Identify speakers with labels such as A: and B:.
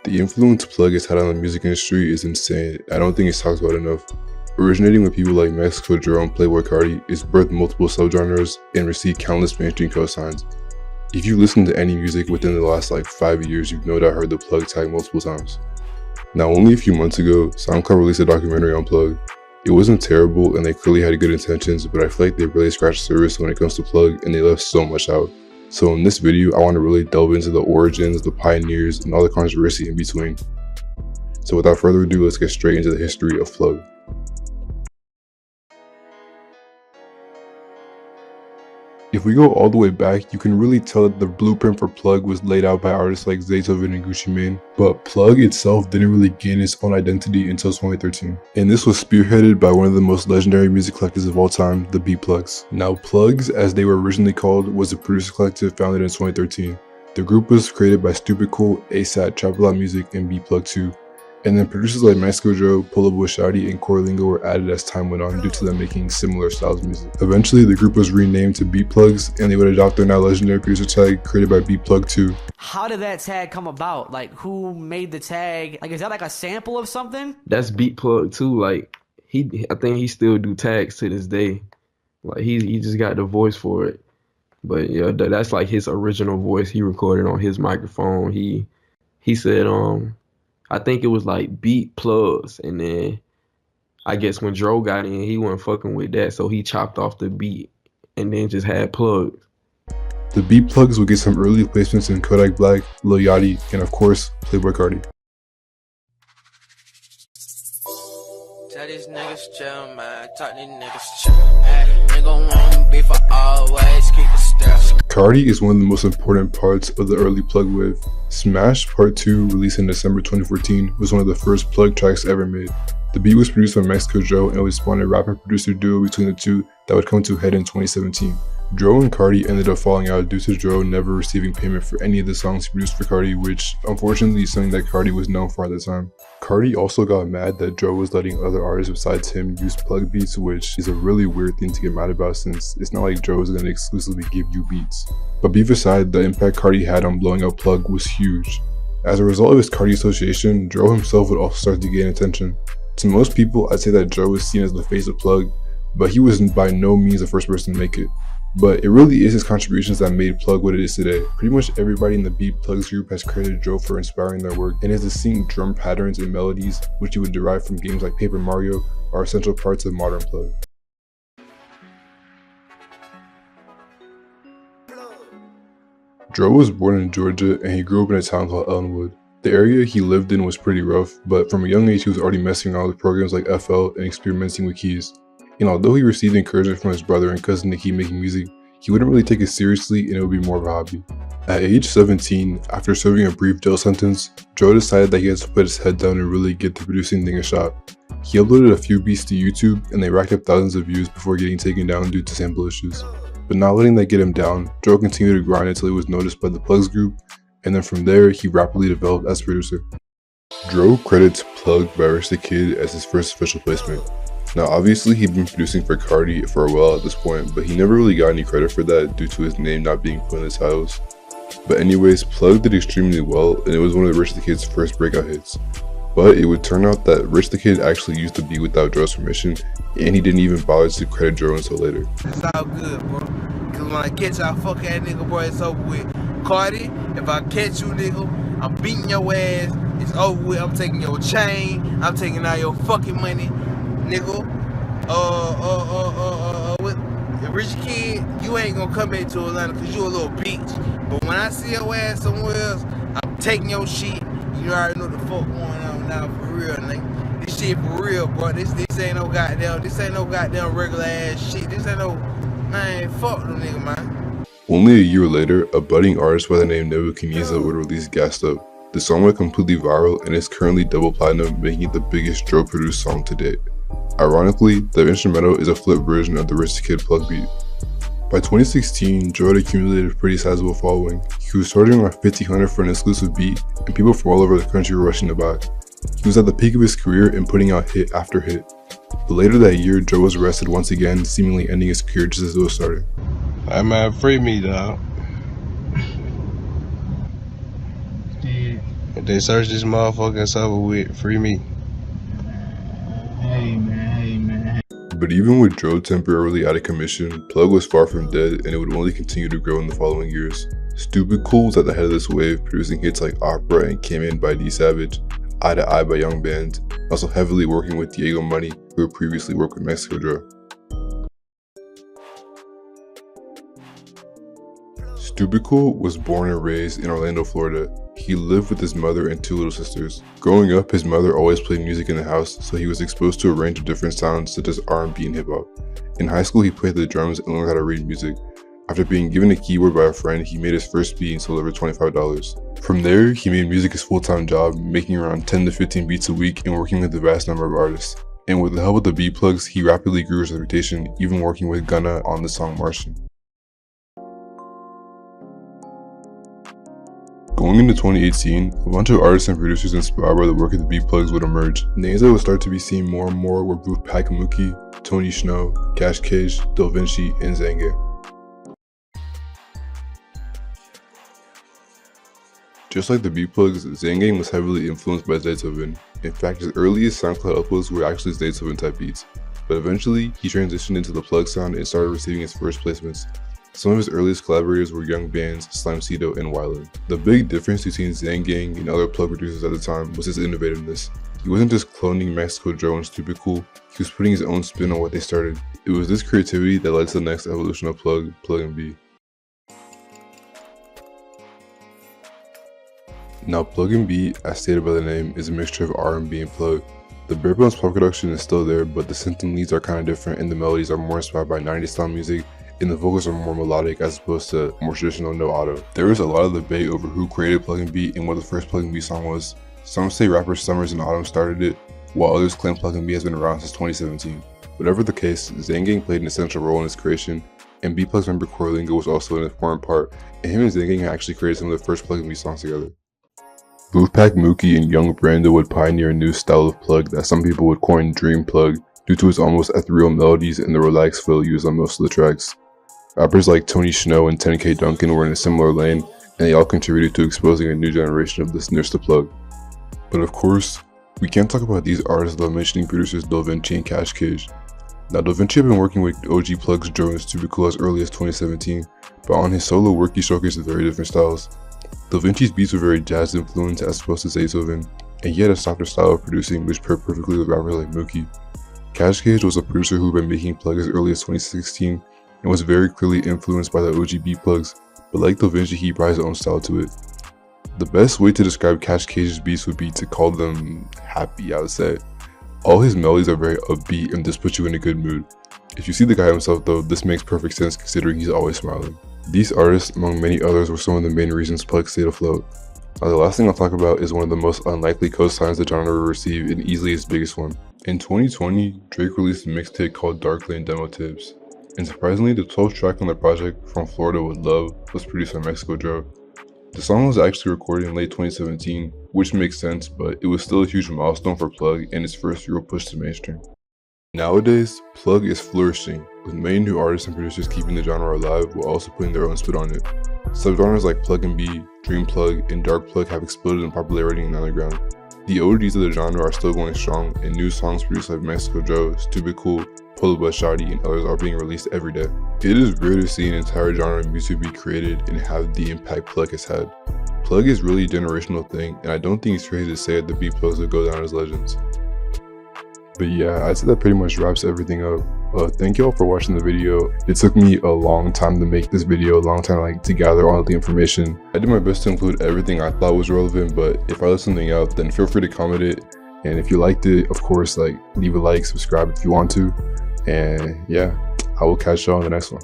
A: The influence Plugg has had on the music industry is insane. I don't think it's talked about enough. Originating with people like MexikoDro and Playboy Carti, it's birthed multiple subgenres and received countless mainstream cosigns. If you listen to any music within the last 5 years, you've no doubt heard the Plugg tag multiple times. Now, only a few months ago, SoundCloud released a documentary on Plugg. It wasn't terrible and they clearly had good intentions, but I feel like they really scratched the surface when it comes to Plugg and they left so much out. So in this video, I want to really delve into the origins, the pioneers, and all the controversy in between. So without further ado, let's get straight into the history of Plugg. If we go all the way back, you can really tell that the blueprint for Plugg was laid out by artists like Beethoven and Gucci Mane, but Plugg itself didn't really gain its own identity until 2013. And this was spearheaded by one of the most legendary music collectives of all time, the Beat Pluggs. Now Pluggs, as they were originally called, was a producer collective founded in 2013. The group was created by StoopidXool, ASAT, Trap Music, and Beat Plugg 2. And then producers like MexikoDro, Pull Up with Shawty, and Corlingo were added as time went on due to them making similar styles of music. Eventually, the group was renamed to Beat Pluggs, and they would adopt their now legendary producer tag created by Beat Plugg 2.
B: How did that tag come about? Who made the tag? Is that a sample of something?
C: That's Beat Plugg 2. I think he still do tags to this day. He just got the voice for it. But yeah, that's his original voice. He recorded on his microphone. He said I think it was Beat Plugs, and then I guess when Dro got in, he wasn't fucking with that, so he chopped off the beat and then just had plugs.
A: The Beat Pluggs would get some early placements in Kodak Black, Lil Yachty, and of course, Playboy Carti.
D: Tell these niggas chill, man. Talk these niggas chill. Nigga want beef, I always keep the steps.
A: Carti is one of the most important parts of the early Plugg wave. Smash Part 2, released in December 2014, was one of the first Plugg tracks ever made. The beat was produced by MexikoDro and it would spawn a rapper-producer duo between the two that would come to a head in 2017. Dro and Carti ended up falling out due to Dro never receiving payment for any of the songs he produced for Carti, which unfortunately is something that Carti was known for at the time. Carti also got mad that Dro was letting other artists besides him use Plugg beats, which is a really weird thing to get mad about since it's not like Dro is going to exclusively give you beats. But beef aside, the impact Carti had on blowing up Plugg was huge. As a result of his Carti association, Dro himself would also start to gain attention. To most people, I'd say that Dro was seen as the face of Plugg, but he was by no means the first person to make it. But it really is his contributions that made Plugg what it is today. Pretty much everybody in the Beat Pluggs group has credited Dro for inspiring their work, and his distinct drum patterns and melodies, which you would derive from games like Paper Mario, are essential parts of modern Plugg. Dro was born in Georgia and he grew up in a town called Ellenwood. The area he lived in was pretty rough, but from a young age he was already messing around with programs like FL and experimenting with keys. And although he received encouragement from his brother and cousin to keep making music, he wouldn't really take it seriously and it would be more of a hobby. At age 17, after serving a brief jail sentence, Dro decided that he had to put his head down and really get the producing thing a shot. He uploaded a few beats to YouTube and they racked up thousands of views before getting taken down due to sample issues. But not letting that get him down, Dro continued to grind until he was noticed by the Pluggs group, and then from there, he rapidly developed as a producer. Dro credits Plugg by Rich the Kid as his first official placement. Now obviously he'd been producing for Carti for a while at this point, but he never really got any credit for that due to his name not being put in the titles. But anyways, Plugg did extremely well and it was one of Rich the Kid's first breakout hits. But it would turn out that Rich the Kid actually used the beat without Dro's permission, and he didn't even bother to credit Dro until later.
D: It's all good, bro. Cause when I catch y'all fuck ass nigga, bro, it's over with. Carti, if I catch you nigga, I'm beating your ass, it's over with. I'm taking your chain, I'm taking all your fucking money. Nigga, with the rich kid, you ain't gonna come back to Atlanta cause you a little bitch. But when I see your ass somewhere else, I'm taking your shit. You already know the fuck going on now for real, nigga. This shit for real, bro. This ain't no goddamn regular ass shit. This ain't no, man, fuck them nigga, man.
A: Only a year later, a budding artist by the name Nebuchadnezzar would release Gassed Up. The song went completely viral and is currently double platinum, making it the biggest Dro produced song to date. Ironically, the instrumental is a flip version of the Rich the Kid Plugg beat. By 2016, Dro had accumulated a pretty sizable following. He was charging around $1,500 for an exclusive beat, and people from all over the country were rushing to buy. He was at the peak of his career and putting out hit after hit. But later that year, Dro was arrested once again, seemingly ending his career just as it was starting.
E: Hey man, free me, dog. They search this motherfucker, it's over with. Free me.
F: Hey man.
A: But even with Dro temporarily out of commission, Plugg was far from dead and it would only continue to grow in the following years. StoopidXool was at the head of this wave, producing hits like Opera and Came In by D Savage, Eye to Eye by Young Band, also heavily working with Diego Money, who had previously worked with MexikoDro. StoopidXool was born and raised in Orlando, Florida. He lived with his mother and 2 little sisters. Growing up, his mother always played music in the house, so he was exposed to a range of different sounds such as R&B and hip-hop. In high school, he played the drums and learned how to read music. After being given a keyboard by a friend, he made his first beat and sold over $25. From there, he made music his full-time job, making around 10 to 15 beats a week and working with a vast number of artists. And with the help of the beat plugs, he rapidly grew his reputation, even working with Gunna on the song Martian. Going into 2018, a bunch of artists and producers inspired by the work of the beat plugs would emerge. Names that would start to be seen more and more were Plugg, Tony Snow, Cash Cage, Da Vinci, and XanGang. Just like the beat plugs, XanGang was heavily influenced by Beethoven. In fact, his earliest SoundCloud uploads were actually Beethoven type beats, but eventually he transitioned into the Plugg sound and started receiving his first placements. Some of his earliest collaborators were young bands Slimecito and Wyland. The big difference between XanGang and other Plugg producers at the time was his innovativeness. He wasn't just cloning MexikoDro and StoopidXool, he was putting his own spin on what they started. It was this creativity that led to the next evolution of Plugg, Pluggnb. Now Pluggnb, as stated by the name, is a mixture of R&B and Plugg. The bare bones pop production is still there, but the synth and leads are kind of different and the melodies are more inspired by 90s style music, and the vocals are more melodic as opposed to more traditional no auto. There is a lot of debate over who created Pluggnb and what the first Pluggnb song was. Some say rapper Summers and Autumn started it, while others claim Pluggnb has been around since 2017. Whatever the case, XanGang played an essential role in its creation, and B-Plug's member Corlingo was also an important part, and him and XanGang actually created some of the first Pluggnb songs together. Mookie and Young Brando would pioneer a new style of Plugg that some people would coin Dream Plugg due to its almost ethereal melodies and the relaxed feel used on most of the tracks. Rappers like Tony Snow and 10K Duncan were in a similar lane, and they all contributed to exposing a new generation of listeners to Plugg. But of course, we can't talk about these artists without mentioning producers Da Vinci and Cash Cage. Now Da Vinci had been working with OG Pluggs, Dro, and StoopidXool as early as 2017, but on his solo work he showcased very different styles. Da Vinci's beats were very jazz influenced as opposed to Beethoven, and he had a softer style of producing which paired perfectly with rappers like Mookie. Cash Cage was a producer who had been making Plugg as early as 2016, and was very clearly influenced by the OG beat plugs, but like Da Vinci, he brought his own style to it. The best way to describe Cash Cage's beats would be to call them happy, I would say. All his melodies are very upbeat and just put you in a good mood. If you see the guy himself though, this makes perfect sense considering he's always smiling. These artists, among many others, were some of the main reasons Plugg stayed afloat. Now the last thing I'll talk about is one of the most unlikely cosigns the genre will receive and easily its biggest one. In 2020, Drake released a mixtape called Dark Lane Demo Tapes. And surprisingly, the 12th track on the project, From Florida with Love, was produced by MexikoDro. The song was actually recorded in late 2017, which makes sense, but it was still a huge milestone for Plugg and its first real push to mainstream. Nowadays, Plugg is flourishing, with many new artists and producers keeping the genre alive while also putting their own spin on it. Subgenres like Pluggnb, Dream Plugg, and Dark Plugg have exploded in popularity in the underground. The OGs of the genre are still going strong, and new songs produced like MexikoDro, StoopidXool, Polo Bus Shawty, and others are being released every day. It is rare to see an entire genre of music be created and have the impact Plugg has had. Plugg is really a generational thing, and I don't think it's crazy to say that the beat plugs will go down as legends. But yeah, I'd say that pretty much wraps everything up. Thank y'all for watching the video. It took me a long time to make this video, a long time to gather all the information. I did my best to include everything I thought was relevant, but if I left something out, then feel free to comment it. And if you liked it, of course, leave a like, subscribe if you want to. And yeah, I will catch y'all on the next one.